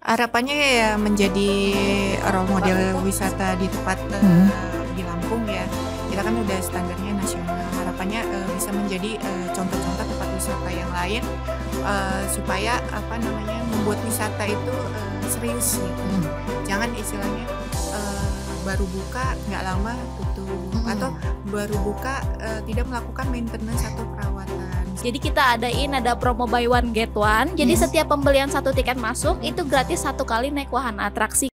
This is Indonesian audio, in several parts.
Harapannya ya menjadi role model wisata di tempat di Lampung ya. Kita kan udah standarnya nasional. Harapannya bisa menjadi contoh-contoh tempat wisata yang lain supaya membuat wisata itu serius gitu. Jangan istilahnya baru buka nggak lama tutup atau baru buka tidak melakukan maintenance atau perawatan. Jadi kita ada promo buy one get one. Jadi setiap pembelian 1 tiket masuk itu gratis 1 kali naik wahana atraksi.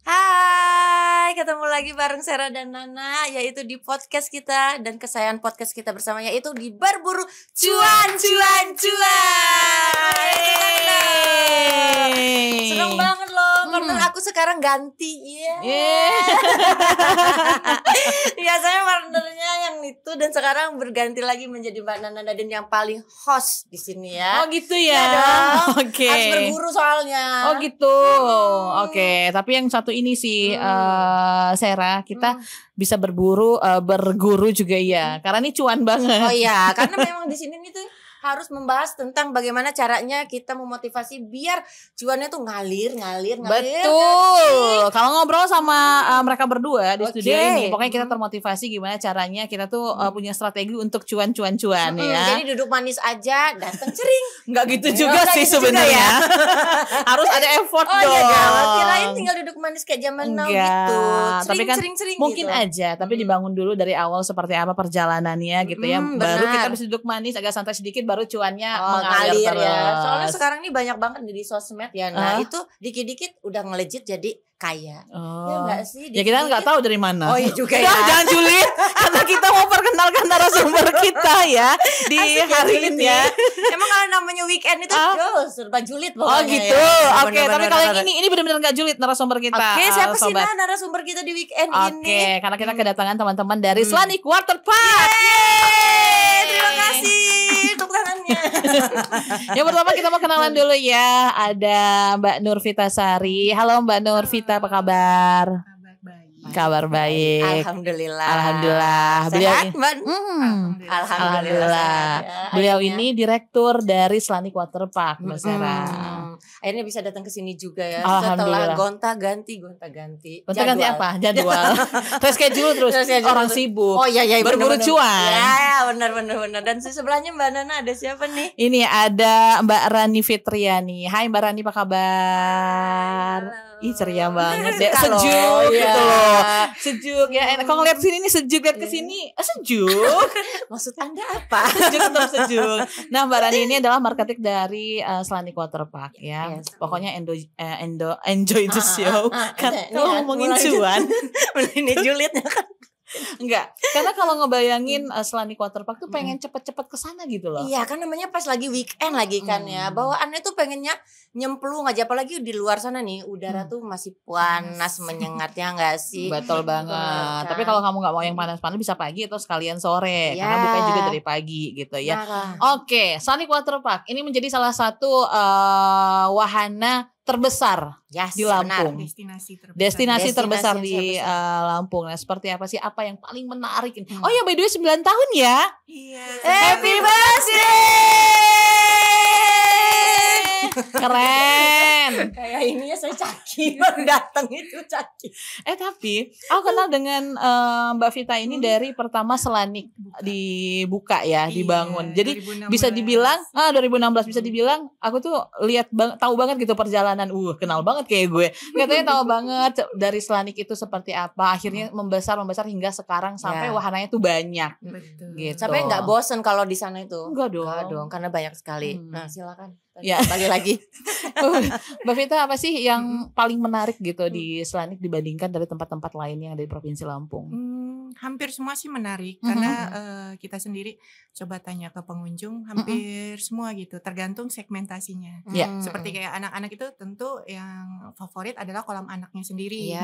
Hai, ketemu lagi bareng Sera dan Nana, yaitu di podcast kita dan kesayangan podcast kita bersama, yaitu di Berburu Cuan. Seneng banget loh, karena aku sekarang ganti. Biasanya partnernya yang itu dan sekarang berganti lagi menjadi Mbak Nana dan yang paling host di sini ya. Oh gitu ya. Oke. Harus berburu soalnya. Oh gitu. Oke, tapi yang satu ini sih Sera, kita bisa berguru juga ya. Karena ini cuan banget. Oh iya, karena memang di sini nih tuh harus membahas tentang bagaimana caranya kita memotivasi biar cuannya tuh ngalir. Betul. Kalau ngobrol sama mereka berdua di studio ini, pokoknya kita termotivasi gimana caranya kita tuh punya strategi untuk cuan ya. Jadi duduk manis aja, datang cering. Enggak gitu juga sih sebenarnya. Harus ada effort dong. Iya, kirain tinggal duduk manis kayak zaman now gitu. Tapi kan Cering mungkin gitu aja, tapi dibangun dulu dari awal seperti apa perjalanannya gitu ya. Baru kita bisa duduk manis agak santai sedikit, baru cuannya mengalir terus. Ya. Soalnya sekarang ini banyak banget di sosmed ya. Nah, itu dikit-dikit udah ngelejit jadi kaya. Ya enggak sih? Ya kita nggak tahu dari mana. Oh iya juga ya. Jangan julid, karena kita mau perkenalkan narasumber kita ya di hari ini. Ya. Emang kalau namanya weekend itu serba julid pokoknya. Oh gitu. Ya. Oke, tapi kalau yang ini benar-benar nggak julid narasumber kita. Oke, siapa sih narasumber kita di weekend ini? Oke, karena kita kedatangan teman-teman dari Slanik Waterpark. Terima kasih tepuk tangannya. Yang pertama kita mau kenalan dulu ya. Ada Mbak Nurvita Sari. Halo Mbak Nurvita, apa kabar? Kabar baik. Alhamdulillah. Beliau Sehat, Mbak? Alhamdulillah. Beliau ini direktur dari Slanik Waterpark, Mbak Sarah. Akhirnya bisa datang ke sini juga ya. Alhamdulillah. Setelah gonta-ganti. Gonta-ganti apa? Jadwal. Reschedule terus. Orang sibuk. Oh iya berburu cuan. Ya, benar. Dan di sebelahnya Mbak Nana ada siapa nih? Ini ada Mbak Rani Fitriani. Hai Mbak Rani, apa kabar? Ih ceria banget deh, sejuk gitu loh. Sejuk ya, enak. Kalau ngeliat sini nih sejuk, lihat ke sini sejuk. Maksud Anda apa? sejuk. Nah Mbak Rani ini adalah marketing dari Slanik Waterpark ya. Pokoknya enjoy the show. Kan kalau ngomongin cuan, ini julidnya kan. Enggak, karena kalau ngebayangin Slanik Waterpark tuh pengen cepet-cepet kesana gitu loh. Iya kan namanya pas lagi weekend lagi kan ya. Bawaannya tuh pengennya nyemplung aja, apalagi di luar sana nih udara tuh masih panas menyengat ya enggak sih? Betul banget. Tapi kalau kamu nggak mau yang panas-panas bisa pagi atau sekalian sore karena bukanya juga dari pagi gitu ya. Oke, Slanik Waterpark ini menjadi salah satu wahana terbesar di Lampung. Destinasi terbesar di Lampung. Nah, seperti apa sih? Apa yang paling menarik? Oh ya, by the way 9 tahun ya. Iya. Happy birthday. Keren. Kayak ini ya saya Caki baru datang itu Caki. Tapi aku kenal dengan Mbak Vita ini dari pertama Slanik dibuka ya, dibangun. Jadi 2016. Bisa dibilang 2016 bisa dibilang aku tuh tahu banget gitu perjalanan. Kenal banget kayak gue. Katanya tahu banget dari Slanik itu seperti apa. Akhirnya membesar hingga sekarang sampai wahananya tuh banyak. Betul. Gitu. Sampai enggak bosen kalau di sana itu? Enggak dong, karena banyak sekali. Nah, silakan. Ya, balik lagi. Mbak Vita, apa sih yang paling menarik gitu di Slanik dibandingkan dari tempat-tempat lain yang ada di Provinsi Lampung? Hampir semua sih menarik karena kita sendiri coba tanya ke pengunjung hampir semua gitu, tergantung segmentasinya. Seperti kayak anak-anak itu tentu yang favorit adalah kolam anaknya sendiri.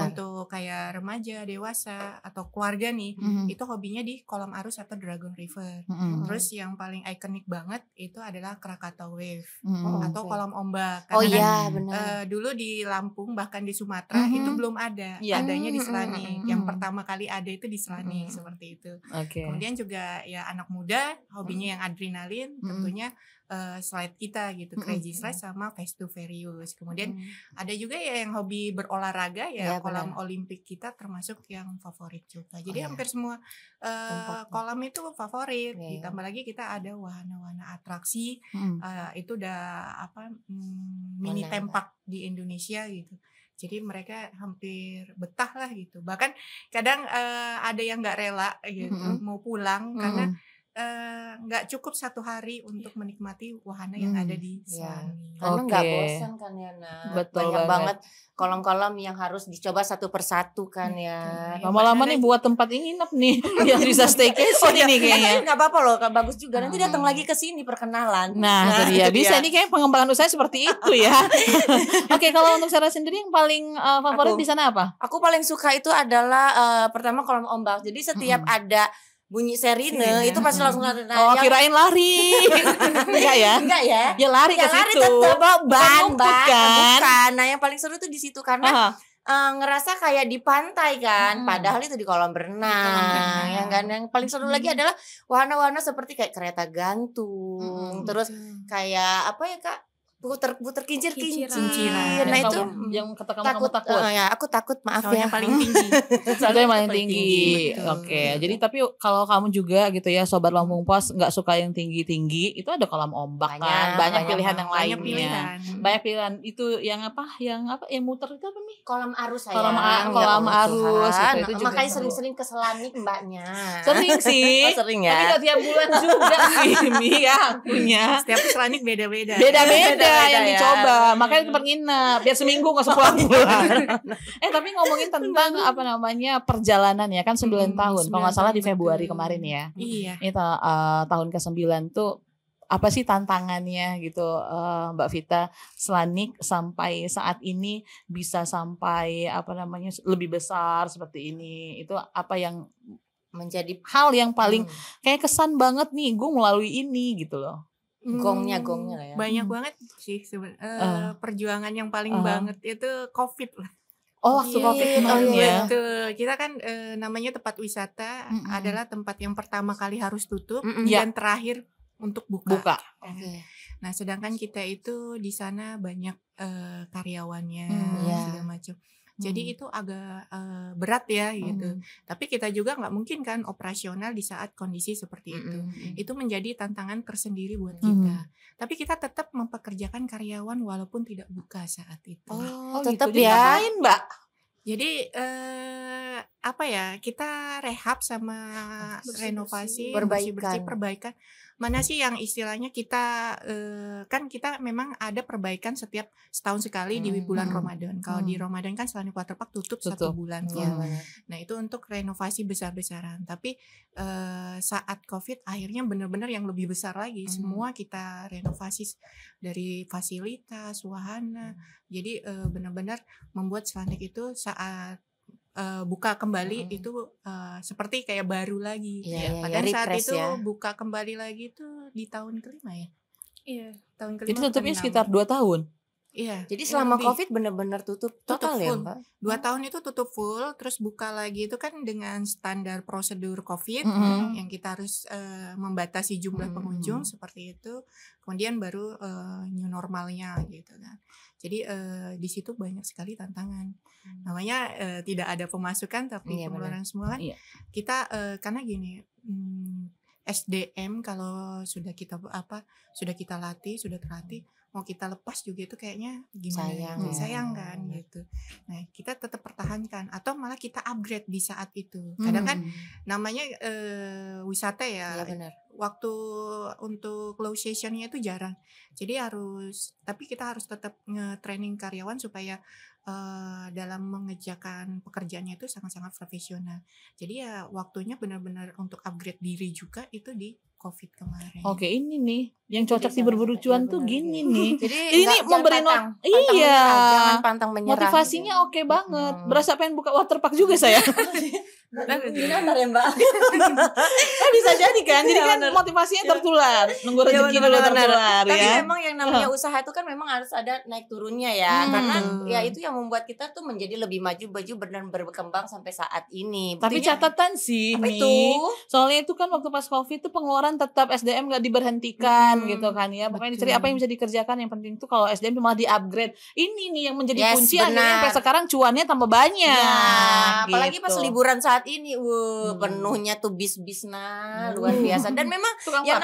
Untuk kayak remaja, dewasa atau keluarga nih, itu hobinya di kolam arus atau Dragon River. Terus yang paling ikonik banget itu adalah Krakatau Wave atau kolam ombak. Karena benar. dulu di Lampung bahkan di Sumatera itu belum ada, adanya di Slanik. Yang pertama kali ada itu di Slanik seperti itu. Oke. Kemudian juga ya anak muda hobinya yang adrenalin, tentunya slide kita gitu, Crazy Slide sama Fast to Furious. Kemudian ada juga ya yang hobi berolahraga ya, kolam olimpik kita termasuk yang favorit juga. Jadi hampir semua kolam itu favorit. Ditambah lagi kita ada wahana-wahana atraksi, itu udah mini tempak di Indonesia gitu. Jadi mereka hampir betah lah gitu. Bahkan kadang ada yang nggak rela gitu mau pulang karena nggak cukup 1 hari untuk menikmati wahana yang ada di Slanik. Karena nggak bosan kan ya, Betul banyak banget banget kolam-kolam yang harus dicoba satu persatu kan ya. Lama-lama nih buat tempat nginep nih yang bisa staycation ini kayaknya. Nggak apa-apa loh, bagus juga. Nanti datang lagi ke sini perkenalan. Nah, itu dia. Bisa nih kayak pengembangan usaha seperti itu ya. Oke, kalau untuk Sarah sendiri yang paling favorit di sana apa? Aku paling suka itu adalah pertama kolam ombak. Jadi setiap ada bunyi sirine itu pasti langsung lari. Kirain lari. Enggak ya? Enggak ya? Ya lari ke situ. Tetap ban. Bukan. Nah, yang paling seru tuh di situ karena ngerasa kayak di pantai kan, padahal itu di kolam berenang. Yang kan yang paling seru lagi adalah wahana-wahana seperti kayak kereta gantung, terus kayak apa ya Kak? Puter kincir-kincir. Nah itu yang kata kamu takut. Ya, aku takut, maaf soalnya ya. paling tinggi. Soalnya paling tinggi. Oke. Jadi tapi kalau kamu juga gitu ya sobat Lampung Pos nggak suka yang tinggi-tinggi, itu ada kolam ombak kan. Banyak pilihan yang lainnya. Banyak pilihan itu yang apa? Yang muter itu apa nih? Kolam arus saya. Kolam arus itu juga. Makanya sering-sering ke Slanik mbaknya. Sering sih. Sering Tapi ya. nggak tiap bulan juga sih Mi ya punya. Setiap Slanik beda-beda. Beda-beda yang dicoba. Makanya tempat nginep biar seminggu nggak sepulang-pulang. Tapi ngomongin tentang apa namanya perjalanan ya kan 9 tahun. Kalau nggak salah di Februari kemarin ya. Iya. Itu tahun ke-9 tuh apa sih tantangannya gitu Mbak Vita Slanik sampai saat ini bisa sampai apa namanya lebih besar seperti ini. Itu apa yang menjadi hal yang paling kayak kesan banget nih gue melalui ini gitu loh. Gongnya lah ya. Banyak banget sih perjuangan yang paling banget itu COVID lah. Waktu COVID kemarin ya. Betul. Kita kan namanya tempat wisata adalah tempat yang pertama kali harus tutup dan terakhir untuk buka. Nah, sedangkan kita itu di sana banyak karyawannya segala macam. Jadi itu agak berat ya gitu. Tapi kita juga nggak mungkin kan operasional di saat kondisi seperti itu. Itu menjadi tantangan tersendiri buat kita. Tapi kita tetap mempekerjakan karyawan walaupun tidak buka saat itu. Tetap gitu. ya. Ngapain, Mbak? Jadi apa ya, kita rehab sama renovasi, perbaikan. Mana sih yang istilahnya kita kan kita memang ada perbaikan setiap setahun sekali di bulan Ramadan. Kalau di Ramadan kan Slanik Waterpark tutup 1 bulan. Nah itu untuk renovasi besar-besaran. Tapi saat COVID akhirnya benar-benar yang lebih besar lagi. Semua kita renovasi dari fasilitas, wahana. Jadi benar-benar membuat Slanik itu saat buka kembali itu seperti kayak baru lagi. Padahal saat itu buka kembali lagi itu di tahun kelima ya. Iya. Tahun kelima. Jadi tutupnya sekitar 2 tahun. Iya. Jadi selama COVID benar-benar tutup total ya, Mbak? 2 tahun itu tutup full, terus buka lagi itu kan dengan standar prosedur COVID yang kita harus membatasi jumlah pengunjung seperti itu. Kemudian baru new normalnya gitu kan. Jadi di situ banyak sekali tantangan. Namanya tidak ada pemasukan tapi pengeluaran semua kan. Kita karena gini, SDM kalau sudah kita latih, sudah terlatih, mau kita lepas juga itu kayaknya gimana sayang kan gitu. Nah kita tetap pertahankan atau malah kita upgrade di saat itu. Kadang kan namanya wisata ya, waktu untuk low seasonnya itu jarang. Jadi tapi kita harus tetap nge-training karyawan supaya dalam mengerjakan pekerjaannya itu sangat-sangat profesional. Jadi ya waktunya benar-benar untuk upgrade diri juga itu di COVID kemarin. Oke, ini nih yang cocok di berburu cuan tuh gini nih. Jadi ini memberi jangan pantang menyerah. Motivasinya oke banget. Berasa pengen buka waterpark juga saya. Benar ya Mbak. Bisa jadi kan, jadi kan motivasinya tertular, nunggu rezeki dulu tertular ya. Tapi memang yang namanya usaha itu kan memang harus ada naik turunnya ya, karena ya itu yang membuat kita tuh menjadi lebih maju dan berkembang sampai saat ini. Tapi catatan sih nih, soalnya itu kan waktu pas COVID itu pengeluaran tetap SDM gak diberhentikan gitu kan ya. Pokoknya dicari apa yang bisa dikerjakan, yang penting tuh kalau SDM malah di-upgrade. Ini nih yang menjadi kunci akhirnya sampai sekarang cuannya tambah banyak. Apalagi gitu. pas liburan saat ini, penuhnya tuh bis-bis luar biasa. Dan memang yang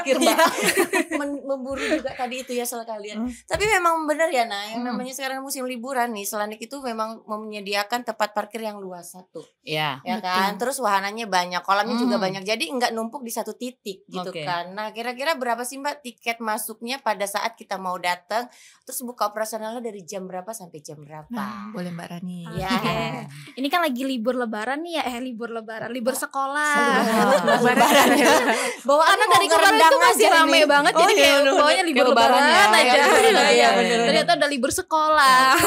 memburu juga tadi itu ya sekalian. Tapi memang benar ya yang namanya sekarang musim liburan nih, Selanik itu memang menyediakan tempat parkir yang luas satu. Ya Kan. Terus wahananya banyak, kolamnya juga banyak. Jadi enggak numpuk di satu titik gitu kan. Nah, kira-kira berapa sih Mbak tiket masuknya pada saat kita mau datang? Terus buka operasionalnya dari jam berapa sampai jam berapa? Boleh Mbak Rani. Ya. Ini kan lagi libur lebaran nih ya, libur sekolah. Lebaran. Karena dari kemarin itu masih rame banget, jadi kayak bawanya libur lebaran aja. Ternyata udah libur sekolah.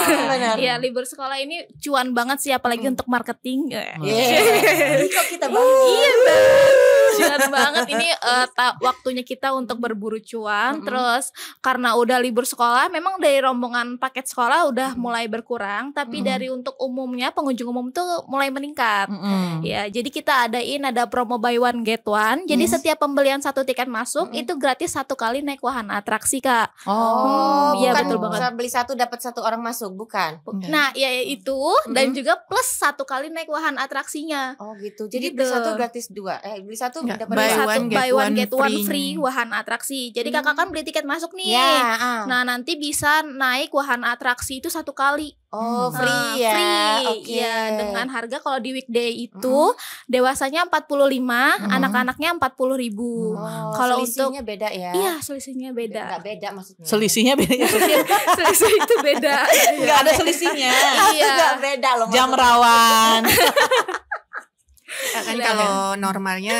Ya, libur sekolah ini cuan banget sih, apalagi untuk marketing. Kok kita banget. Iya cuan banget ini waktunya kita untuk berburu cuan. Terus karena udah libur sekolah, memang dari rombongan paket sekolah udah mulai berkurang, tapi dari untuk umumnya pengunjung umum tuh mulai meningkat. Ya, jadi kita ada promo buy one get one. Jadi setiap pembelian satu tiket masuk itu gratis satu kali naik wahana atraksi, Kak. Iya betul banget. Beli satu dapat satu orang masuk, bukan? Nah, ya itu dan juga plus satu kali naik wahana atraksinya. Oh gitu. Jadi beli satu gratis dua. Beli satu dapat buy one get one free wahana atraksi. Jadi kakak kan beli tiket masuk nih. Nah, nanti bisa naik wahana atraksi itu satu kali. Oh, free ya. Free. Ya, dengan harga kalau di weekday itu dewasanya 45, anak-anaknya 40.000. Kalau selisihnya beda ya. Iya, selisihnya beda. Enggak beda maksudnya. Selisihnya beda. Selisih itu beda. Enggak ada selisihnya. Iya. Enggak beda loh. Jam rawan. Kan kalau normalnya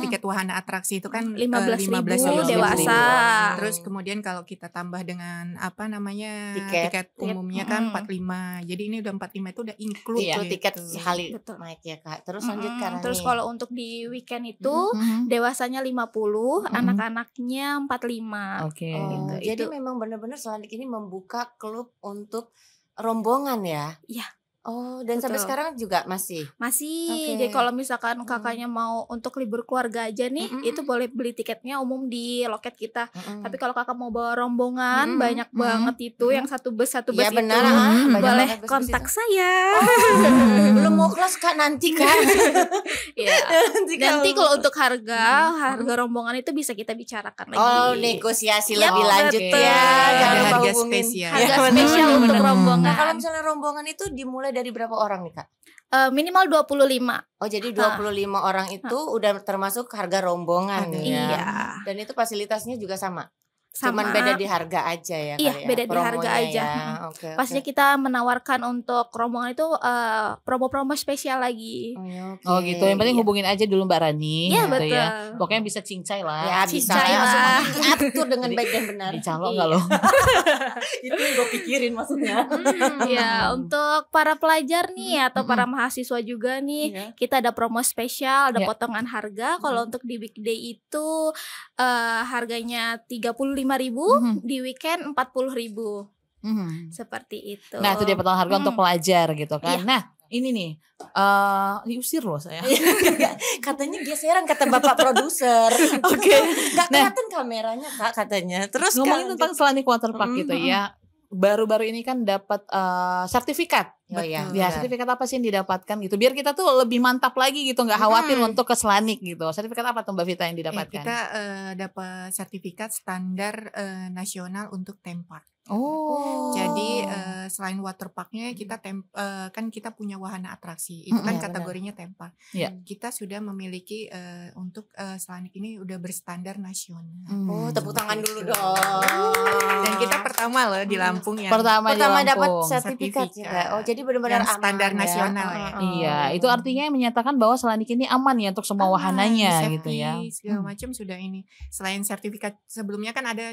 tiket wahana atraksi itu kan 15.000 dewasa. Terus kemudian kalau kita tambah dengan apa namanya tiket umumnya kan 45. Jadi ini udah 45 itu udah include itu tiket gitu. sekali naik ya Kak. Terus lanjutkan. Terus kalau untuk di weekend itu dewasanya 50, anak-anaknya 45. Jadi memang benar-benar Selanik ini membuka klub untuk rombongan ya. Iya. Oh, dan sampai sekarang juga masih. Jadi kalau misalkan kakaknya mau untuk libur keluarga aja nih, itu boleh beli tiketnya umum di loket kita. Tapi kalau kakak mau bawa rombongan banyak banget itu yang satu bus ya, itu benar, boleh kontak saya. Belum mau kelas Kak, nanti Kak. Ya. Nanti kalau untuk harga rombongan itu bisa kita bicarakan lagi. Oh, negosiasi lebih lanjut ya. Ada harga spesial. Harga spesial untuk rombongan. Nah, kalau misalnya rombongan itu dimulai dari berapa orang nih Kak? Minimal 25. Oh, jadi 25 orang itu udah termasuk harga rombongan ya. Iya. Dan itu fasilitasnya juga sama. Cuman beda di harga aja ya. Iya, beda di harga aja. Ya. Pastinya kita menawarkan untuk rombongan itu promo-promo spesial lagi. Oh gitu. Yang penting hubungin aja dulu Mbak Rani. Iya, gitu betul. Ya. Pokoknya bisa cincai lah. Ya, bisa lah. Diatur dengan baik dan benar. Dicalok enggak loh? Itu yang gue pikirin maksudnya. Ya, untuk para pelajar nih atau para mahasiswa juga nih, kita ada promo spesial, ada potongan harga. Kalau untuk di weekday itu harganya 35.000, di weekend 40.000. Seperti itu. Nah, itu dia potongan harga untuk pelajar gitu kan. Nah, ini nih diusir loh saya. Katanya geseran kata Bapak produser. Gak kelihatan kameranya Kak katanya. Terus ngomongin tentang Selanik Waterpark gitu ya. Baru-baru ini kan dapat sertifikat. Sertifikat apa sih yang didapatkan gitu? Biar kita tuh lebih mantap lagi gitu, nggak khawatir untuk ke Selanik gitu. Sertifikat apa tuh Mbak Vita yang didapatkan? Kita dapat sertifikat standar nasional untuk tempat. Jadi selain waterparknya kita kan kita punya wahana atraksi. Itu kan kategorinya tempat. Kita sudah memiliki untuk Selanik ini udah berstandar nasional. Tepuk tangan dulu dong. Dan kita pertama pertama loh di Lampung yang Pertama dapat Lampung. sertifikat juga. Oh, jadi benar-benar yang standar aman nasional ya. Iya, itu artinya menyatakan bahwa Selanik ini aman ya untuk semua wahananya safety, gitu ya. Segala macam sudah ini. Selain sertifikat sebelumnya kan ada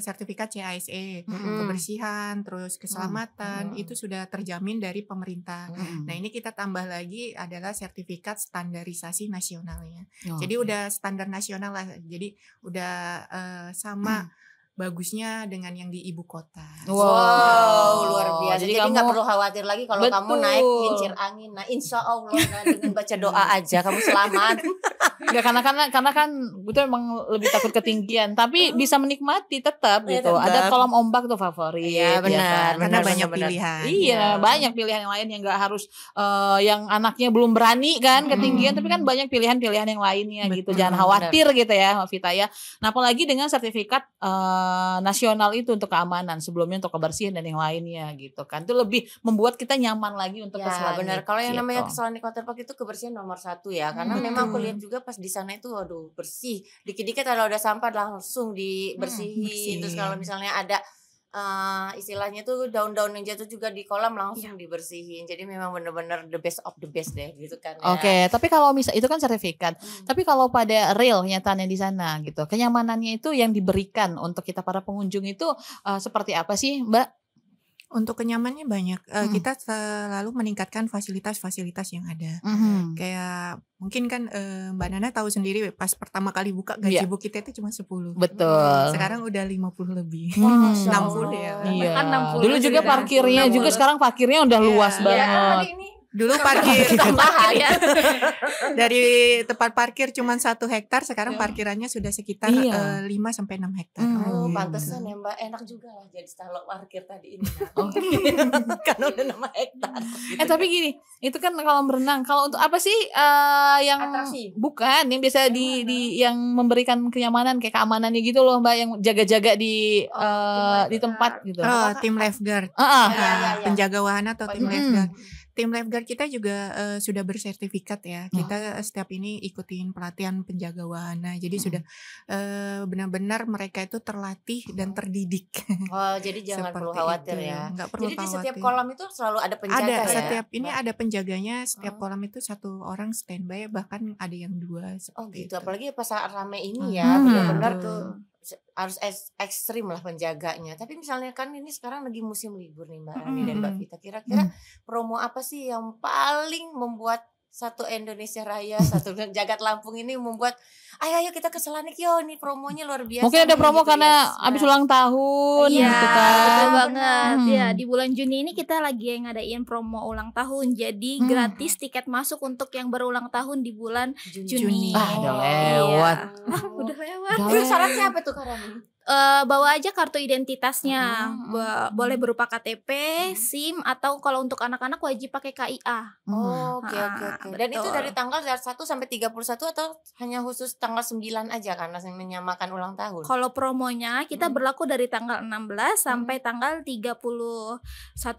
sertifikat CASE, kebersihan, terus keselamatan, itu sudah terjamin dari pemerintah. Nah, ini kita tambah lagi adalah sertifikat standarisasi nasionalnya. Jadi udah standar nasional lah. Jadi udah sama bagusnya dengan yang di ibu kota. Wow, luar biasa. Jadi kamu nggak perlu khawatir lagi kalau kamu naik kincir angin. Nah, insya Allah dengan baca doa aja kamu selamat. Enggak, karena kan itu emang lebih takut ketinggian, tapi bisa menikmati tetap Ya, gitu. tetap. Ada kolam ombak tuh favorit. Iya, benar. kan? Karena Benar, banyak benar. pilihan. Iya, banyak pilihan yang lain yang nggak harus yang anaknya belum berani kan ketinggian, tapi kan banyak pilihan-pilihan yang lainnya gitu. Jangan khawatir gitu ya, Vita ya. Nah, apalagi dengan sertifikat nasional itu untuk keamanan, sebelumnya untuk kebersihan dan yang lainnya gitu kan. Itu lebih membuat kita nyaman lagi untuk ke Ya, Selanik. benar. Kalau yang namanya gitu. Selanik Waterpark itu kebersihan nomor 1 ya. Karena memang aku lihat juga pas di sana itu waduh bersih. Dikit-dikit kalau ada sampah langsung dibersihin. bersihin. Terus kalau misalnya ada istilahnya tuh daun-daun yang jatuh juga di kolam langsung dibersihin. Jadi memang benar-benar the best of the best deh gitu kan ya. Oke, tapi kalau misal itu kan sertifikat. Tapi kalau pada real nyatanya di sana gitu, kenyamanannya itu yang diberikan untuk kita para pengunjung itu seperti apa sih, Mbak? Untuk kenyamanannya banyak. Kita selalu meningkatkan fasilitas-fasilitas yang ada. Kayak mungkin kan Mbak Nana tahu sendiri pas pertama kali buka gazebo kita itu cuma 10. Betul. Sekarang udah 50 lebih. Masya 60 ya. Iya. Bahkan 60 Dulu juga sudah. parkirnya juga sekarang parkirnya udah luas Iya. banget. Ini Dulu parkir tambahan ya. dari tempat parkir cuma 1 hektar, sekarang parkirannya sudah sekitar 5 sampai 6 hektar. Oh, Gitu. pantesan ya Mbak, enak juga lah jadi kalau parkir tadi ini. Kan udah 6 hektar. Tapi gini, itu kan kolam renang. Kalau untuk apa sih yang Atraksi. bukan yang biasa di yang memberikan kenyamanan kayak keamanannya gitu loh, Mbak, yang jaga-jaga di di tempat gitu. Tim lifeguard. Iya. Penjaga wahana atau tim lifeguard. Tim lifeguard kita juga sudah bersertifikat ya. Kita setiap ini ikutin pelatihan penjaga wahana. Jadi sudah benar-benar mereka itu terlatih dan terdidik. Oh, jadi jangan perlu Seperti khawatir itu. ya. Nggak perlu Jadi di setiap khawatir. kolam itu selalu ada penjaga Ada ya. setiap ini ada penjaganya. Setiap kolam itu 1 orang standby, bahkan ada yang 2 Oh seperti gitu, itu. apalagi pas saat rame ini ya, benar-benar Betul. harus ekstrim lah penjaganya. Tapi misalnya kan ini sekarang lagi musim libur nih Mbak Rani dan Mbak Vita. Kira-kira promo apa sih yang paling membuat satu Indonesia Raya, satu Jagat Lampung ini membuat ayo kita ke Selanik yo, nih promonya luar biasa. Mungkin ada nih, promo gitu karena ya. abis ulang tahun Iya, gitu kan. betul banget. Ya, di bulan Juni ini kita lagi ngadain promo ulang tahun. Jadi gratis tiket masuk untuk yang berulang tahun di bulan Juni. Udah lewat. Udah lewat. Itu syaratnya apa tuh Karani? Bawa aja kartu identitasnya. Boleh berupa KTP, SIM, atau kalau untuk anak-anak wajib pakai KIA. Oh, oke. Dan itu betul. dari tanggal 1 sampai 31 atau hanya khusus tanggal 9 aja karena menyamakan ulang tahun? Kalau promonya kita berlaku dari tanggal 16 sampai tanggal 31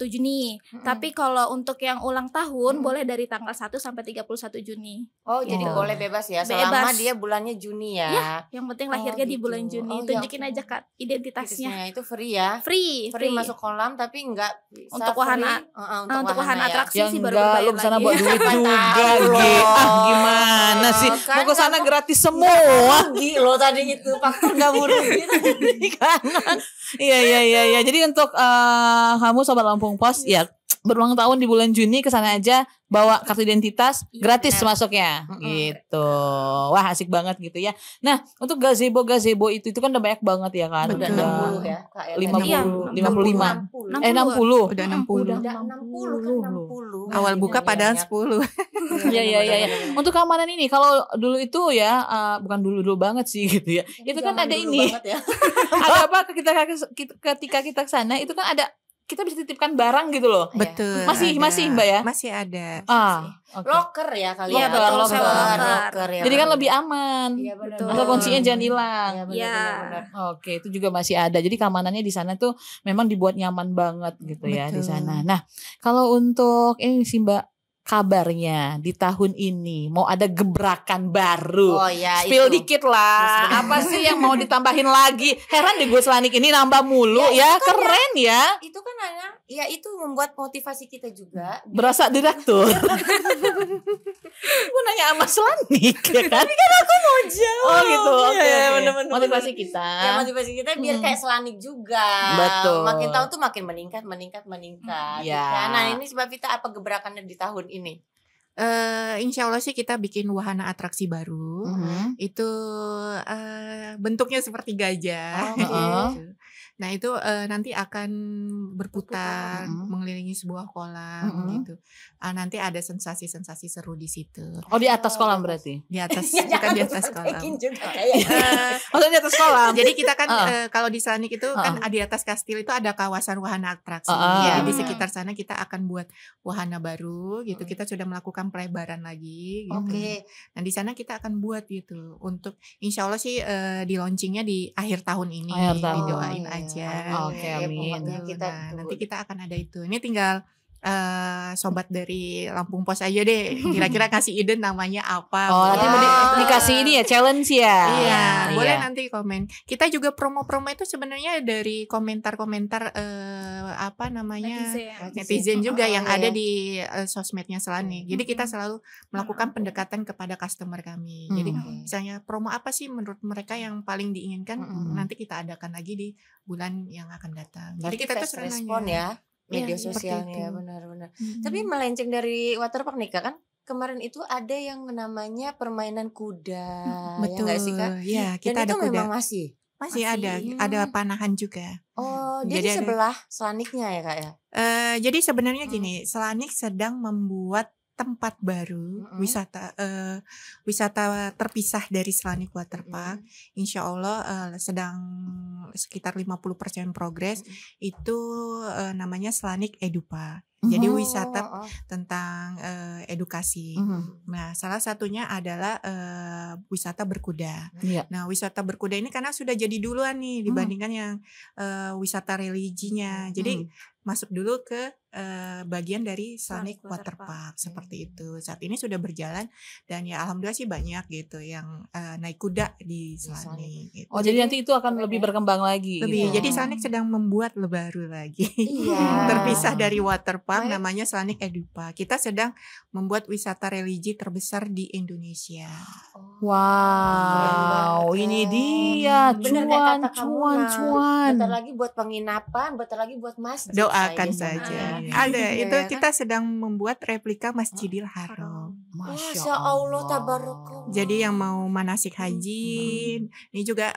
Juni. Tapi kalau untuk yang ulang tahun boleh dari tanggal 1 sampai 31 Juni. Oh, jadi boleh bebas ya selama dia bulannya Juni ya. Yang penting lahirnya di gitu. bulan Juni. Oh, Tunjukin ya. aja Kak identitasnya. Itu free ya. Free. Free masuk kolam tapi enggak bisa Untuk wahana- untuk wahana ya. atraksi Ya sih baru enggak, berbayar lu kesana lagi. buat duit Tahu juga, loh. gimana sih? Kan Mau kesana kamu- gratis semua. Rugi loh tadi itu faktor gak rugi. Iya. Jadi untuk kamu sobat Lampung Pos ya berulang tahun di bulan Juni kesana aja bawa kartu identitas gratis masuknya gitu. Wah asik banget gitu ya. Nah untuk gazebo itu kan udah banyak banget ya kan. Udah 60 ya Kak Ella. 50, 55. 60. 60. Udah 60. Udah 60 kan 60. Awal buka padahal 10. Iya. Untuk keamanan ini kalau dulu itu ya bukan dulu banget sih gitu ya. Itu kan ada ini. Ya. Ada apa ketika kita kesana itu kan ada kita bisa titipkan barang gitu loh. Betul. Masih ada. Mbak ya? Masih ada. Oke. Locker ya kali Locker, ya. Betul, locker. locker ya. Jadi kan lebih aman. Iya benar. Atau kuncinya jangan hilang. Iya. Oke, itu juga masih ada. Jadi keamanannya di sana tuh memang dibuat nyaman banget gitu ya di Betul. sana. Nah, kalau untuk ini sih Mbak kabarnya di tahun ini mau ada gebrakan baru. Oh ya, Spill itu. dikit lah. Apa sih yang mau ditambahin lagi? Heran deh gue Selanik ini nambah mulu ya, keren ya. Itu kan hanya ya itu membuat motivasi kita juga. Berasa direktur. Gue nanya sama Selanik ya kan. Tapi kan aku mau jawab. Oh gitu. Oke. Ya, Oke. bener-bener. Motivasi kita. Ya motivasi kita biar kayak Selanik juga. Betul. Makin tahun tuh makin meningkat. Ya. Kan? Nah ini sebab kita apa gebrakannya di tahun ini? Insya Allah sih kita bikin wahana atraksi baru. Itu bentuknya seperti gajah. Gitu. Nah itu nanti akan berputar mengelilingi sebuah kolam gitu. Nanti ada sensasi-sensasi seru di situ. Oh di atas kolam berarti? Di atas, bukan di atas kolam. Maksudnya di atas kolam? Jadi kita kan kalau di Selanik itu kan di atas kastil itu ada kawasan wahana atraksi. Ya, di sekitar sana kita akan buat wahana baru gitu. Kita sudah melakukan pelebaran lagi. Gitu. Nah di sana kita akan buat gitu untuk insya Allah sih di launchingnya di akhir tahun ini. Didoain aja. Oke, amin. Nah, nanti kita akan ada itu. Ini tinggal sobat dari Lampung Pos aja deh. Kira-kira kasih ide namanya apa. Oh, nanti mau dikasih ini ya challenge ya. Iya, boleh nanti komen. Kita juga promo-promo itu sebenarnya dari komentar-komentar apa namanya netizen juga yang ada di sosmednya Selanik. Jadi kita selalu melakukan pendekatan kepada customer kami. Jadi misalnya promo apa sih menurut mereka yang paling diinginkan, nanti kita adakan lagi di bulan yang akan datang. Jadi kita tuh respon ya. Media sosialnya benar-benar. Tapi melenceng dari waterpark nih Kak, kan kemarin itu ada yang namanya permainan kuda. Betul. Ya gak sih Kak? Ya, kita dan ada itu kuda. memang masih ada panahan juga. Oh, jadi sebelah Selaniknya ya Kak ya? Jadi sebenarnya gini, Selanik sedang membuat tempat baru wisata terpisah dari Selanik Waterpark. Insya Allah sedang sekitar 50% progres. Itu namanya Selanik Edupa. Jadi wisata tentang edukasi. Nah, salah satunya adalah wisata berkuda. Nah, wisata berkuda ini karena sudah jadi duluan nih dibandingkan yang wisata religinya. Jadi masuk dulu ke bagian dari Selanik Waterpark seperti itu. Saat ini sudah berjalan dan ya alhamdulillah sih banyak gitu yang naik kuda di Selanik. Gitu. Oh, jadi nanti itu akan lebih berkembang lagi. Lebih. Jadi Selanik sedang membuat baru lagi. Terpisah dari Waterpark namanya Selanik Edupa. Kita sedang membuat wisata religi terbesar di Indonesia. Wow, ini dia cuan. Bentar lagi buat penginapan, bentar lagi buat masjid. Doakan saja. Ada itu kita sedang membuat replika Masjidil Haram. Masya Allah tabarakallah. Jadi yang mau manasik haji, ini juga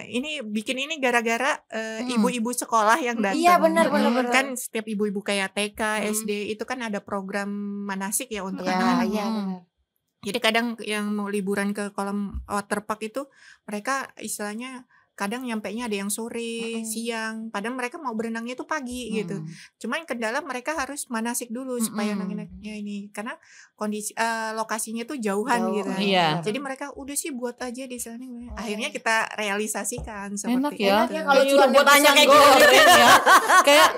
ini bikin ini gara-gara ibu-ibu sekolah yang datang. Iya benar. Kan setiap ibu-ibu kayak TK, SD itu kan ada program manasik ya untuk anak-anak. Iya. Jadi kadang yang mau liburan ke kolam waterpark itu mereka istilahnya kadang nyampenya ada yang sore, siang, padahal mereka mau berenangnya itu pagi gitu. Cuman kendala mereka harus manasik dulu supaya anak-anaknya ini karena kondisi lokasinya tuh jauhan gitu. Iya. Jadi mereka udah sih buat aja di sana. Akhirnya kita realisasikan enak seperti ya. itu. Kalau cuma buat pisang goreng ya. Kayak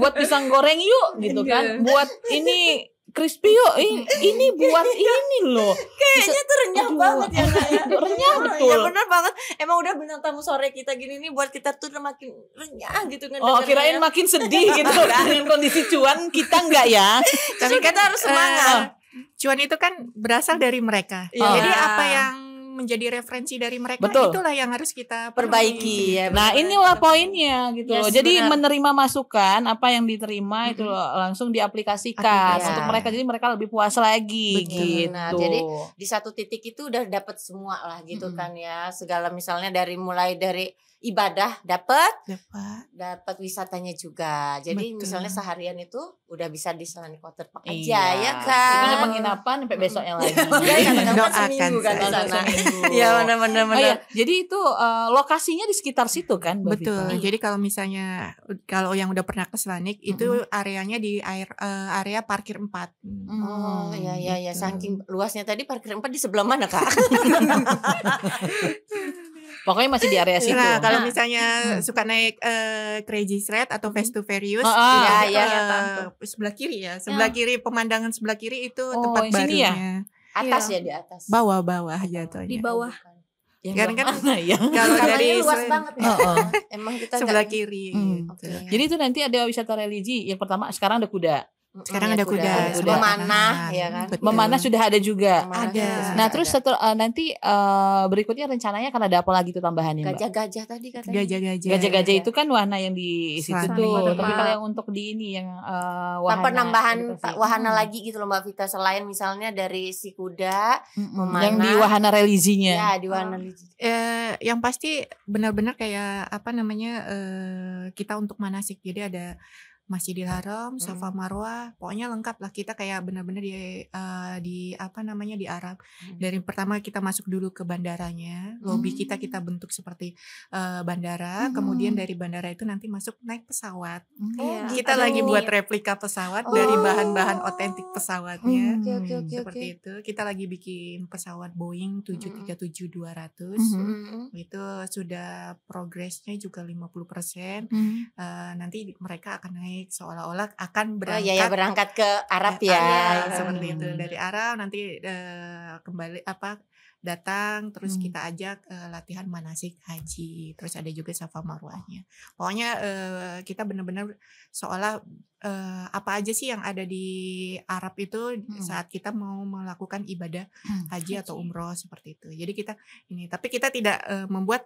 buat pisang goreng yuk gitu kan. Buat ini crispy yuk, ini buat ini loh. Kayaknya tuh renyah banget ya Kak ya. Renyah betul. Ya benar banget. Emang udah bintang tamu sore kita gini nih buat kita tuh makin renyah gitu kan. Oh kirain makin sedih gitu dengan kondisi cuan kita enggak ya. Tapi kita harus semangat. Cuan itu kan berasal dari mereka. Jadi apa yang menjadi referensi dari mereka itulah yang harus kita perbaiki ya. Nah, inilah poinnya gitu loh. Jadi menerima masukan apa yang diterima itu langsung diaplikasikan untuk mereka, jadi mereka lebih puas lagi gitu. Nah, jadi di satu titik itu udah dapat semua lah gitu kan ya. Segala misalnya mulai dari ibadah dapat wisatanya juga. Jadi misalnya seharian itu udah bisa di Selanik Waterpark aja ya kan. Itu penginapan sampai besoknya lagi. Doakan kan di sana. Iya benar. Jadi itu lokasinya di sekitar situ kan, Mbak Betul. Vita? Jadi kalau misalnya kalau yang udah pernah ke Selanik itu areanya di area parkir 4. Oh iya saking luasnya tadi parkir 4 di sebelah mana Kak? Pokoknya masih di area situ. Nah, kalau misalnya suka naik Crazy Ride atau Fast to Furious, sebelah kiri ya, sebelah kiri, pemandangan sebelah kiri itu tempat barunya. Atas ya, di atas. Bawah jatuhnya. Di bawah. Ya, kan ya. Kalau dari luas banget ya. Emang kita sebelah kiri. Okay. Jadi itu nanti ada wisata religi. Yang pertama sekarang ada kuda. Sekarang ada kuda. Memanah ya kan. Memanah sudah ada juga. Ada. Nah terus nanti berikutnya rencananya akan ada apa lagi tuh tambahannya, Mbak? Gajah-gajah tadi katanya. Gajah-gajah itu kan wahana yang di situ tuh. Tapi kalau yang untuk di ini yang wahana penambahan wahana lagi gitu loh Mbak Vita, selain misalnya dari si kuda, memanah. Yang di wahana religinya. Ya, di wahana religi. Yang pasti benar-benar kayak apa namanya kita untuk manasik. Jadi ada Masjidil Haram, Safa Marwah, pokoknya lengkap lah. Kita kayak benar-benar di apa namanya di Arab. Dari pertama kita masuk dulu ke bandaranya, lobi kita bentuk seperti bandara. Kemudian dari bandara itu nanti masuk naik pesawat. Kita lagi buat replika pesawat dari bahan-bahan otentik pesawatnya. Seperti itu. Kita lagi bikin pesawat Boeing 737-200. Itu sudah progresnya juga 50%. Nanti mereka akan naik seolah-olah akan berangkat berangkat ke Arab ya. Seperti itu. Dari Arab nanti kembali datang terus kita ajak latihan manasik haji, terus ada juga Safa Marwahnya. Pokoknya kita benar-benar seolah apa aja sih yang ada di Arab itu saat kita mau melakukan ibadah haji atau umroh seperti itu. Jadi kita tapi kita tidak membuat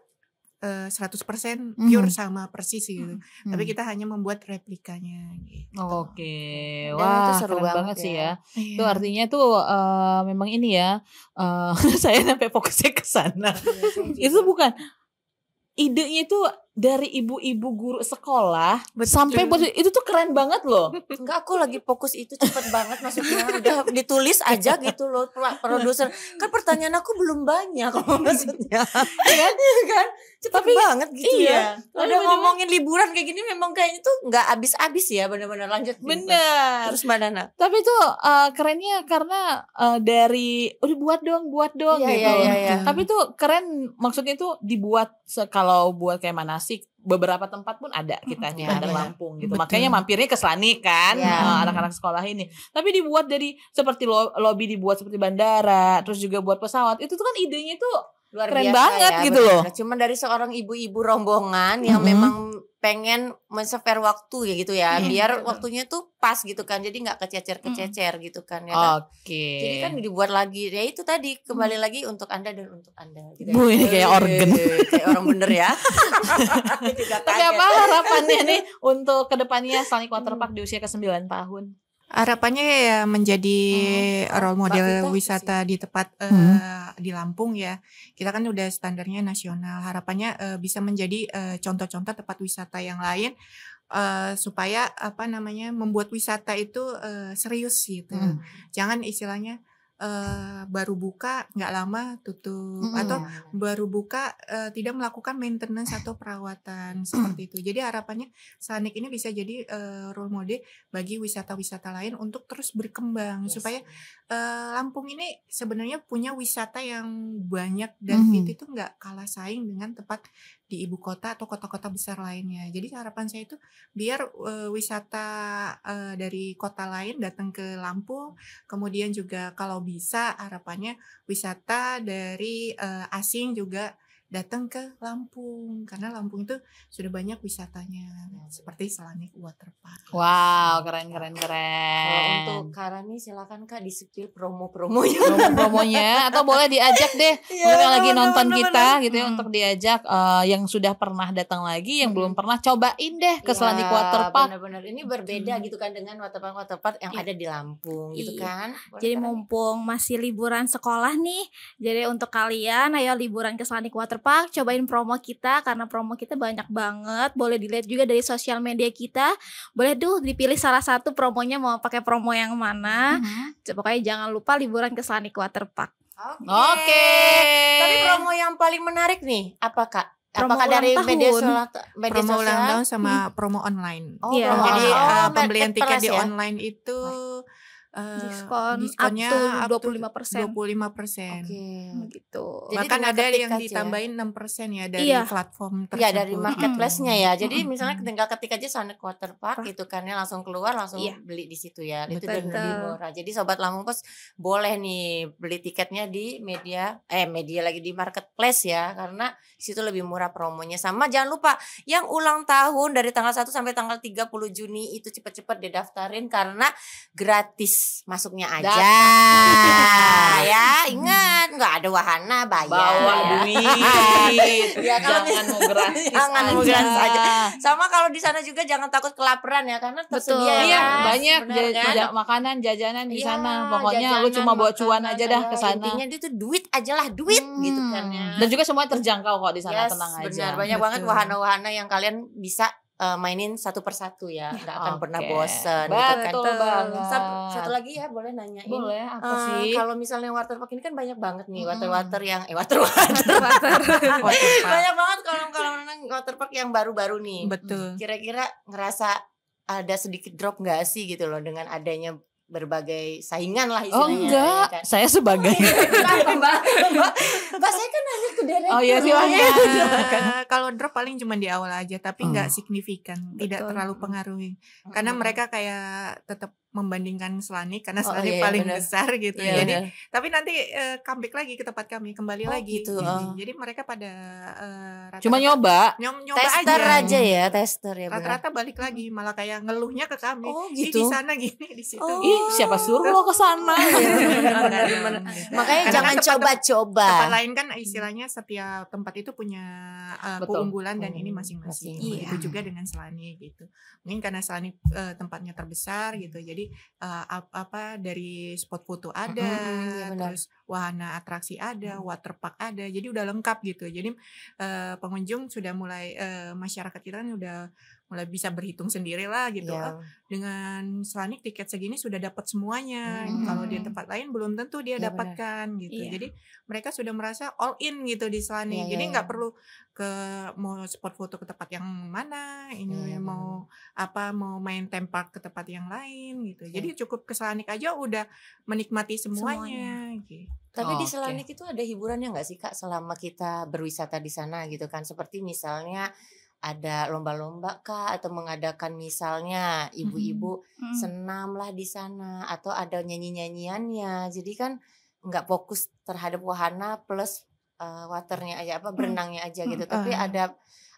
100% pure sama persis gitu. Tapi kita hanya membuat replikanya gitu. Oke. Wah, itu seru banget sih ya. Itu artinya tuh memang ini ya. Saya sampai fokusnya ke sana. Itu bukan idenya itu dari ibu-ibu guru sekolah sampai buat itu tuh keren banget loh. Enggak, aku lagi fokus itu cepet banget maksudnya. Udah ditulis aja gitu loh produser. Kan pertanyaan aku belum banyak maksudnya. Iya kan? Cepet banget gitu ya. Udah ngomongin liburan kayak gini memang kayaknya tuh enggak habis-habis ya, benar-benar lanjut. Bener. Terus Mbak Nana. Tapi itu kerennya karena dari udah buat dong gitu. Iya. Tapi itu keren, maksudnya itu dibuat kalau buat kayak Manasik beberapa tempat pun ada kita di Bandar Lampung gitu. Makanya mampirnya ke Slanik kan anak-anak sekolah ini. Tapi dibuat dari seperti lobi dibuat seperti bandara, terus juga buat pesawat. Itu tuh kan idenya tuh luar keren biasa banget ya, gitu loh. Cuman dari seorang ibu-ibu rombongan yang memang pengen men-spare waktu ya gitu ya, biar waktunya tuh pas gitu kan, jadi nggak kececer gitu kan ya kan. Jadi kan dibuat lagi ya itu tadi kembali lagi untuk Anda dan untuk Anda gitu. Bu, ini kayak organ. Kayak orang bener ya. Tapi apa harapannya nih untuk kedepannya Slanik Waterpark di usia ke-9 tahun? Harapannya ya menjadi role model wisata di tempat di Lampung ya. Kita kan udah standarnya nasional. Harapannya bisa menjadi contoh-contoh tempat wisata yang lain supaya apa namanya membuat wisata itu serius gitu. Jangan istilahnya baru buka nggak lama tutup atau baru buka tidak melakukan maintenance atau perawatan seperti itu. Jadi harapannya Slanik ini bisa jadi role model bagi wisata-wisata lain untuk terus berkembang supaya Lampung ini sebenarnya punya wisata yang banyak dan itu nggak kalah saing dengan tempat di ibu kota atau kota-kota besar lainnya. Jadi harapan saya itu biar wisata dari kota lain datang ke Lampung, kemudian juga kalau bisa harapannya wisata dari asing juga datang ke Lampung karena Lampung itu sudah banyak wisatanya seperti Slanik Waterpark. Wow, keren. Kalau untuk Karani silakan Kak di-spill promonya atau boleh diajak deh untuk yang lagi nonton kita gitu ya untuk diajak yang sudah pernah datang lagi yang belum pernah cobain deh ke Slanik Waterpark. Benar-benar ini berbeda gitu kan dengan waterpark yang ada di Lampung gitu kan. Jadi mumpung masih liburan sekolah nih, jadi untuk kalian ayo liburan ke Slanik Waterpark, cobain promo kita karena promo kita banyak banget. Boleh dilihat juga dari sosial media kita. Boleh tuh dipilih salah satu promonya mau pakai promo yang mana. Pokoknya jangan lupa liburan ke Slanik Waterpark. Oke. Tapi promo yang paling menarik nih apa Kak? Apakah dari media sosial? Promo ulang tahun sama promo online. Iya. Jadi pembelian tiket di online itu diskonnya up to 25%. 25%. Gitu. Jadi Bahkan tinggal ada ketik yang aja ditambahin 6% ya dari Iya. platform tersebut. Ya dari marketplace-nya ya. Jadi misalnya tinggal ketik aja Sonic Waterpark gitu kan ya, langsung keluar langsung beli di situ ya. Itu Betul. lebih murah. Jadi sobat Lampung Pos boleh nih beli tiketnya di media lagi di marketplace ya, karena di situ lebih murah promonya. Sama jangan lupa yang ulang tahun dari tanggal 1 sampai tanggal 30 Juni itu cepet-cepet didaftarin karena gratis masuknya aja. Ya, ingat nggak ada wahana bayar. Bawa ya. duit. Ya, kalau Jangan mau gratis. Jangan mau gratis aja. Sama kalau di sana juga jangan takut kelaparan ya, karena tersedia ya. Iya, Mas. banyak Bener kan? makanan, jajanan di Iya, sana. Pokoknya lu jajanan, cuma bawa cuan makanan, aja dah ke sana. Intinya itu duit aja lah, duit gitu kan ya. Dan juga semua terjangkau kok di sana, tenang aja. Benar, banyak banget wahana-wahana yang kalian bisa mainin satu persatu ya, nggak akan pernah bosen gitu kan. Betul banget. Satu lagi ya, boleh nanyain. Boleh, apa sih? Kalau misalnya waterpark ini kan banyak banget nih water yang banyak banget kalau waterpark yang baru-baru nih. Betul. Kira-kira ngerasa ada sedikit drop nggak sih gitu loh dengan adanya berbagai saingan lah istilahnya. Oh enggak, ya kan? saya sebagai Kenapa Mbak? Mbak saya kan nanya ke direktur. Oh iya silakan. Kalau drop paling cuma di awal aja, tapi nggak signifikan, tidak terlalu pengaruhi. Karena mereka kayak tetap membandingkan Selanik karena Selanik paling besar gitu. Iya, Jadi tapi nanti comeback lagi ke tempat kami, kembali lagi. Gitu. Jadi mereka pada Cuma nyoba tester aja ya, tester ya. Rata-rata balik lagi, malah kayak ngeluhnya ke kami. Oh Ih, gitu. di sana gini, di situ. Ih, siapa suruh lo ke sana? Makanya jangan coba-coba. Tempat lain kan istilahnya setiap tempat itu punya keunggulan dan ini masing-masing. Itu juga dengan Selanik gitu. Mungkin karena Selanik tempatnya terbesar gitu. Jadi dari spot foto ada, terus wahana atraksi ada, waterpark ada. Jadi udah lengkap gitu. Jadi pengunjung sudah mulai masyarakat kita kan udah mulai bisa berhitung sendiri lah gitu. Oh, dengan Selanik tiket segini sudah dapat semuanya. Kalau di tempat lain belum tentu dia dapatkan gitu. Jadi mereka sudah merasa all in gitu di Selanik. Jadi nggak perlu mau spot foto ke tempat yang mana, ini mau main theme park ke tempat yang lain gitu. Jadi cukup ke Selanik aja udah menikmati semuanya. Gitu. Tapi di Selanik itu ada hiburannya nggak sih Kak selama kita berwisata di sana gitu kan? Seperti misalnya ada lomba-lomba kah, atau mengadakan misalnya ibu-ibu senam lah di sana, atau ada nyanyi-nyanyiannya. Jadi kan nggak fokus terhadap wahana plus waternya aja, berenangnya aja gitu. Tapi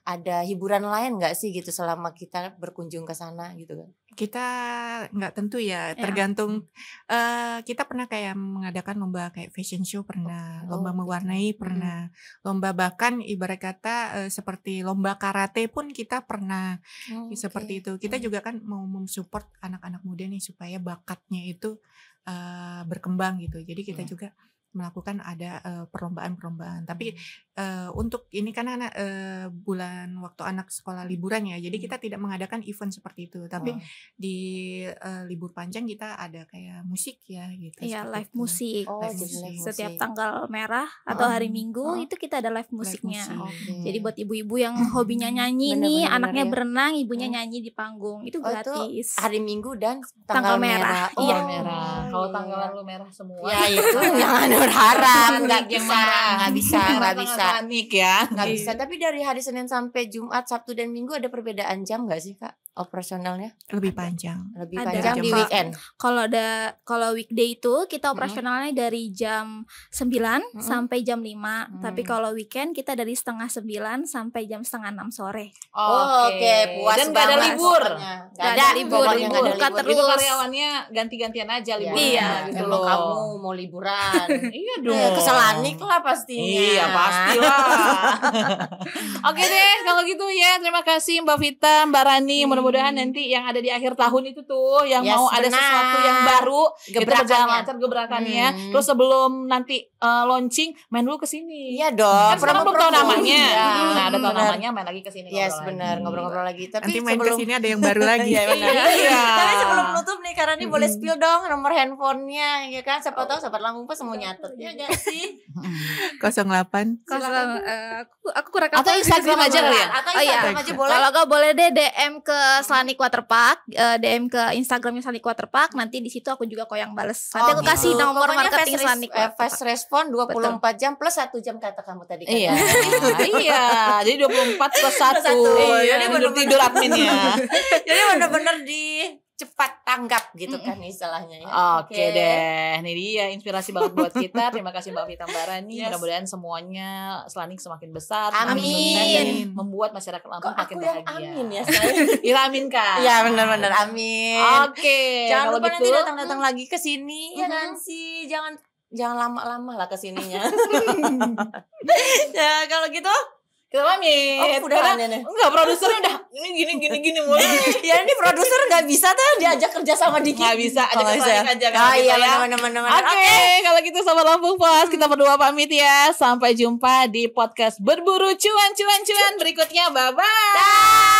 ada hiburan lain nggak sih gitu selama kita berkunjung ke sana gitu kan? Kita nggak tentu ya, tergantung. Kita pernah kayak mengadakan lomba kayak fashion show pernah, lomba mewarnai pernah, lomba bahkan ibarat kata seperti lomba karate pun kita pernah seperti itu. Kita juga kan mau mensupport anak-anak muda nih supaya bakatnya itu berkembang gitu. Jadi kita juga melakukan ada perlombaan-perlombaan. Tapi untuk ini kan anak bulan waktu anak sekolah liburan ya. Jadi kita tidak mengadakan event seperti itu. Tapi di libur panjang kita ada kayak musik ya gitu. Iya, live musik. Live musik. Setiap tanggal merah atau hari Minggu itu kita ada live musiknya. Jadi buat ibu-ibu yang hobinya nyanyi nih, anaknya berenang, ibunya nyanyi di panggung. Itu gratis. Itu hari Minggu dan tanggal merah. Iya. Kalau tanggalan lu merah semua. Ya itu jangan berharap, nggak bisa. Panik ya. Nggak bisa. Tapi dari hari Senin sampai Jumat, Sabtu dan Minggu ada perbedaan jam nggak sih Kak operasionalnya? Lebih panjang. Lebih panjang di weekend. Kalau weekday itu kita operasionalnya dari jam 9 sampai jam 5. Tapi kalau weekend kita dari setengah 9 sampai jam setengah 6 sore. Oke, puas. Dan nggak ada libur. Nggak ada libur. Buka terus. Itu karyawannya ganti-gantian aja liburnya. Iya. Gitu loh. loh. Kamu mau liburan. Iya dong. Ke Selanik lah pastinya. Iya pastilah. Oke deh kalau gitu ya. Terima kasih Mbak Vita, Mbak Rani. Mudah-mudahan nanti yang ada di akhir tahun itu tuh yang mau ada sesuatu yang baru itu berjalan lancar gebrakannya. Terus sebelum nanti launching main dulu ke sini. Iya dong. Kan sekarang belum tahu namanya. Nah, ada tahu bener. namanya main lagi ke sini. Yes, benar, ngobrol-ngobrol lagi. Tapi Nanti main ke sini ada yang baru lagi. Iya. Tapi sebelum nutup nih karena ini boleh spill dong nomor handphonenya ya kan. Siapa tahu sahabat Lampung Pos mau nyatet ya enggak sih? 08. Aku kurang atau Instagram aja kali ya? Atau Instagram aja boleh. Kalau enggak boleh deh DM ke Slanik Waterpark, DM ke Instagramnya Slanik Waterpark. Nanti di situ aku juga kok yang bales. Nanti aku kasih nomor marketing Slanik Waterpark. Fast respon 24 jam plus 1 jam kata kamu tadi. Iya. Iya. Jadi 24 plus 1. Jadi tidur adminnya. Jadi benar-benar cepat tanggap gitu kan istilahnya ya. Oke deh. Ini dia inspirasi banget buat kita. Terima kasih Mbak Vita Barani. Mudah-mudahan semuanya Slanik semakin besar, amin, dan membuat masyarakat Lampung makin bahagia. Amin ya saya. Aminkan. Ya benar-benar amin. Oke. Jangan lupa gitu, nanti datang-datang lagi ke sini ya kan sih. Jangan lama-lama lah ke sininya. Ya kalau gitu kita pamit. Udah aneh. Enggak, produsernya udah gini mulu. Ya ini produser nggak bisa tuh diajak kerja sama dikit. Nggak bisa, ajak aja. Iya benar-benar. Oke, kalau gitu Sobat Lampung Pos, kita berdua pamit ya. Sampai jumpa di podcast Berburu Cuan berikutnya. Bye-bye.